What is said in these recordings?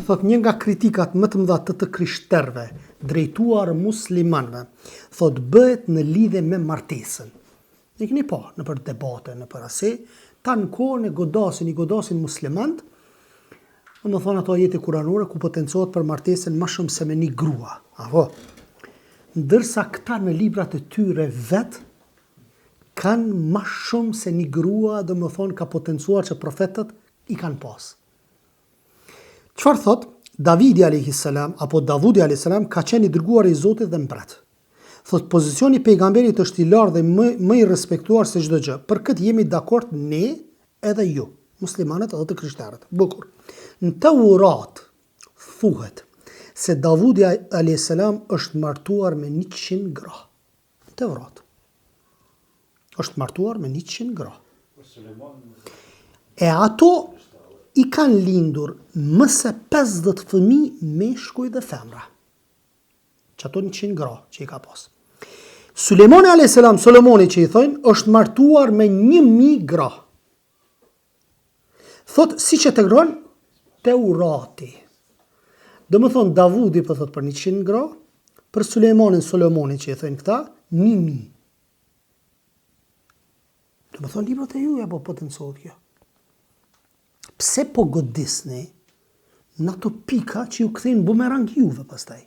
thot një nga kritikat më të mëdha të krishterëve drejtuar muslimanëve, thot bëhet në lidhje me martesën. Ne keni pa në për debate, në për ase, ta në kohën e i godasin muslimant, më thonë ato ajete kuranore ku potencohet për martesën më shumë se me një grua. Apo? Ndërsa këta në librat e tyre vetë, kanë më shumë se një grua, dhe më thonë ka potencuar që profetët i kanë pas. Çfarë thot? Davidi a.s. apo Davudi a.s. ka qenë i dërguar i Zotit dhe mbret. Thot pozicioni i pejgamberit është i lartë dhe më i respektuar se çdo gjë. Për këtë jemi dakord ne edhe ju, muslimanët edhe të krishterët. Bukur. Në Teurat thuhet se Davudi a.s. është martuar me 100 gra. Në Teurat. është martuar me 100 gra. E ato i kanë lindur më se 50 fëmijë meshkuj dhe femra. Që ato 100 gra që i ka pas. Sulejmani a.s. Solomoni që i thojnë, është martuar me 1000 gra. Thot, si që të gron, Teurati. Dhe më thonë, Davudi për thot për 100 gra, për Sulejmanin Solomoni që i thojnë këta, 1000. Dhe më thonë, librat e juja po potencohet kjo. Pse po godisni në ato pika që ju kthejnë bumerang juve pastaj?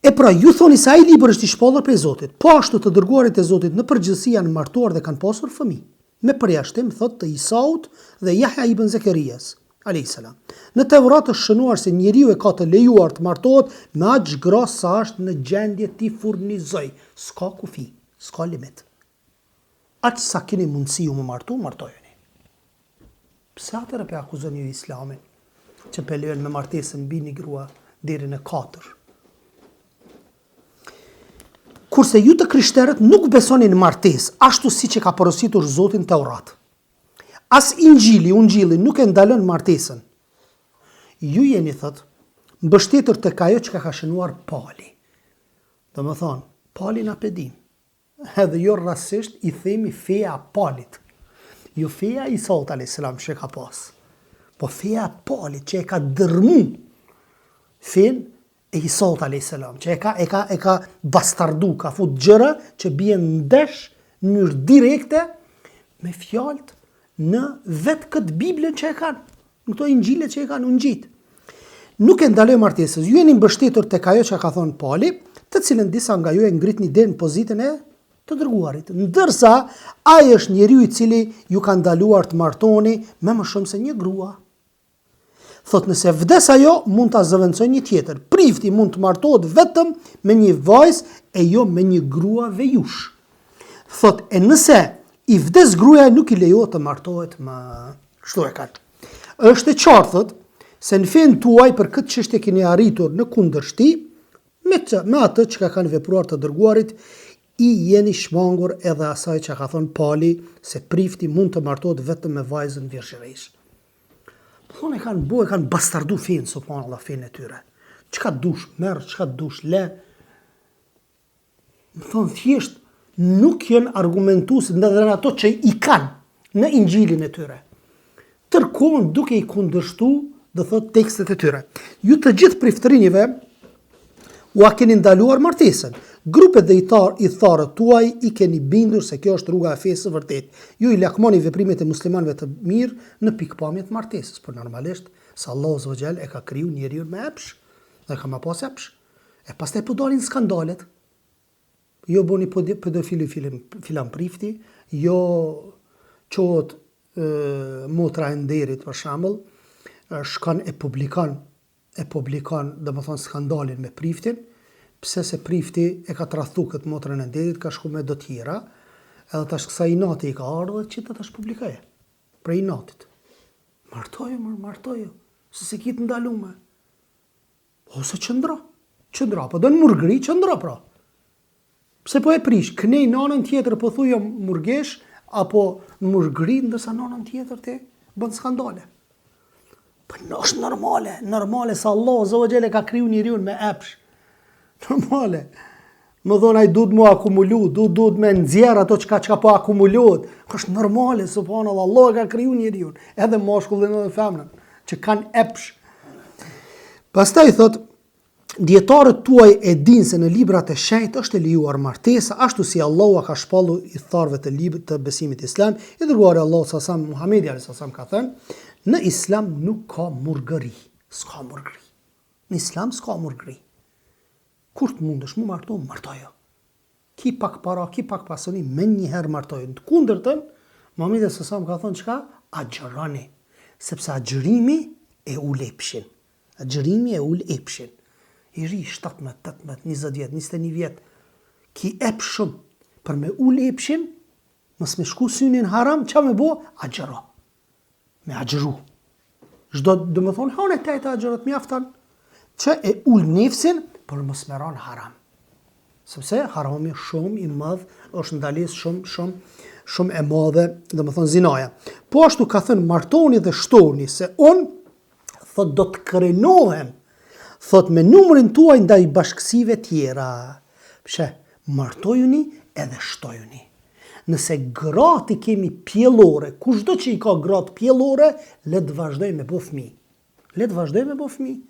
E pra, ju thoni se ai libër është i shpallur prej Zotit, po ashtu të dërguarit e Zotit në përgjithësi janë martuar dhe kanë pasur fëmijë, me përjashtim thot të Isaut dhe Yahya ibn Zakarias a.s. Në Tevrat është shënuar se njeriu e ka të lejuar të martohet me aq gra sa është në gjendje ti furnizoj, s'ka kufi, s'ka limit. Aq sa keni mundësi ju më martu, martojeni. Pse atëre pe akuzoni ju Islamin që pe lejon me martesën mbi një grua deri në 4? Kurse ju të krishterët nuk besoni në martesë, ashtu si që ka porositur Zotin Teurat. As Ungjilli nuk e ndalon martesën. Ju jeni thot mbështetur tek ajo që ka shënuar Pali. Do më thonë, Pali na pedim. Edhe jo rasisht i themi feja Palit. Jo feja Isaut a.s. që ka pas. Po feja Palit që e ka dërmu fen e Isaut a.s. që e ka bastardu, ka fut gjëra që bie ndesh në mënyrë direkte me fjalët në vetë këtë Biblën që e kanë, në këto Injile që e kanë ungjit. Nuk e ndaloj martesës, ju jeni mbështetur tek ajo që ka thonë Pali, të cilën disa nga ju e ngritni deri në pozitën e të dërguarit. Ndërsa ai është njeriu i cili ju ka ndaluar të martoni me më shumë se një grua. Thot nëse vdes ajo, mund ta zëvendësoj një tjetër. Prifti mund të martohet vetëm me një vajzë e jo me një grua vejush. Thot e nëse i vdes gruaja nuk i lejohet të martohet më. Kështu e kanë. Është e qartë thot se në fen tuaj për këtë çështje keni arritur në kundërshti me atë që ka kanë vepruar të dërguarit, i jeni shmangur edhe asaj që ka thonë Pali se prifti mund të martohet vetëm me vajzën virgjëresë. Thonë e kanë bastardu fenë, subhanallah, fenë e tyre. Çka dush merr, çka dush le. Më thonë thjesht nuk janë argumentues ndër ato që i kanë në Injilin e tyre. Tërkohën duke i kundërshtu, do thot tekstet e tyre. Ju të gjithë priftërinjve u a keni ndaluar martesën. Grupet dhe i tharët tuaj i keni bindur se kjo është rruga e fesë së vërtet. Ju i lakmoni veprimet e muslimanëve të mirë në pikpamje të martesës, por normalisht se Allahu subhanahu e ka kriju njeriu me epsh, dhe ka më pas epsh. E pastaj po dalin skandalet. Jo boni pedofili filan prifti, jo qohet motra e nderit për shembull, shkon e publikon dhe më thonë skandalin me priftin, pse se prifti e ka tradhtu këtë motrën e nderit, ka shku me do tjera, edhe tash kësa i nati i ka ardhur dhe qita tash publikoje, prej i natit. Martojo, se kitë ndalume. Ose qëndra, po do në murgri, qëndra pra. Pse po e prish, kënej nanën tjetër, po thujo murgesh, apo në murgri, ndërsa nanën tjetër te bën skandale. Po në është normale, sa Allah, Zogjele ka kriju njeriun me epsh. Normale. Më thonë ai duhet mu akumulu, duhet me nxjerr ato çka po akumulohet. Është normale, subhanallahu, Allah ka kriju njeriu, edhe mashkullin edhe femrën. që kanë epsh. Pastaj thot, dietarët tuaj e dinë se në librat e shenjtë është e lejuar martesa, ashtu si Allahu ka shpallur i tharëve të librit të besimit islam, i dërguari Allahu sa Muhamedi alayhis ka thënë, në islam nuk ka murgëri, s'ka murgëri. Në islam s'ka murgëri. Kur të mundesh mu marto, martojo. Ki pak para, ki pak pasoni, me njëherë martojo. Në të kundërtën, Muhamedi alayhis ka thënë çka? Agjëroni, sepse agjërimi e ul epshin. Agjërimi e ul epshin. I ri 17, 18, 20 vjet, 21 vjet, ki ep shumë, për me ul epshin, mos me shku synin haram, qa me bo? Agjëro. Me agjëru. Çdo, do të thonë, hone të agjërot mjaftan, që e ul nefsin, për mos me ran haram. Sepse harami shumë i madh, është ndalesë shumë e madhe, do të thonë zinaja. Po ashtu ka thënë martoni dhe shtoni, se unë, thot do të krenohem, thot me numrin tuaj ndaj bashkësive tjera. Pse, martojuni edhe shtojuni. Nëse gratë i kemi pjellore, kushdo që i ka gratë pjellore, le të vazhdoj me bo fëmijë. Le të vazhdoj me bo fëmijë.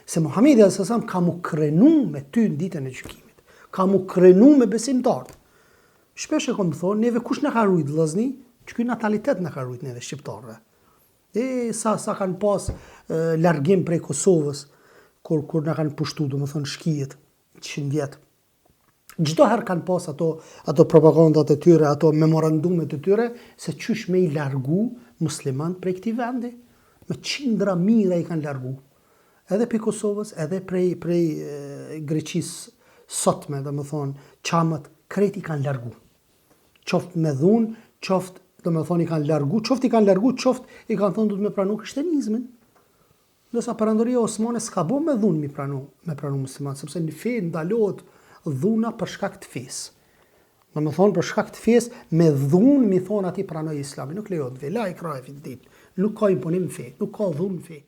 Se Muhamedi alayhis ka mu krenu me ty në ditën e gjykimit. Ka mu krenu me besimtarët. Shpesh e kom thonë, neve kush në ka rujt vëllazni? Që ky natalitet në ka rujt neve shqiptarëve. Sa kanë pas largim prej Kosovës, kur në kanë pushtu, do më thonë shkijet, 100 vjetë. Çdo herë kanë pas ato propagandat e tyre, ato memorandumet e tyre, se qysh me i largu muslimant prej këtij vendi. Me qindra mira i kanë largu. Edhe prej Kosovës, edhe prej Greqisë sotme, do më thonë, çamët, krejt i kanë largu. Qoftë me dhunë, qoftë, do më thonë, i kanë largu, qoftë i kanë thonë du të me pranu krishterizmin. Nësa perandoria Osmane s'ka bo me dhunë me pranu musliman, sepse në fe ndalohet dhuna për shkak të fesë. Do më thonë për shkak të fesë, me dhunë mi thonë ati pranoj islami, nuk lejohet ve, la ikrahe fi din, nuk ka imponim fe, nuk ka dhunë fe.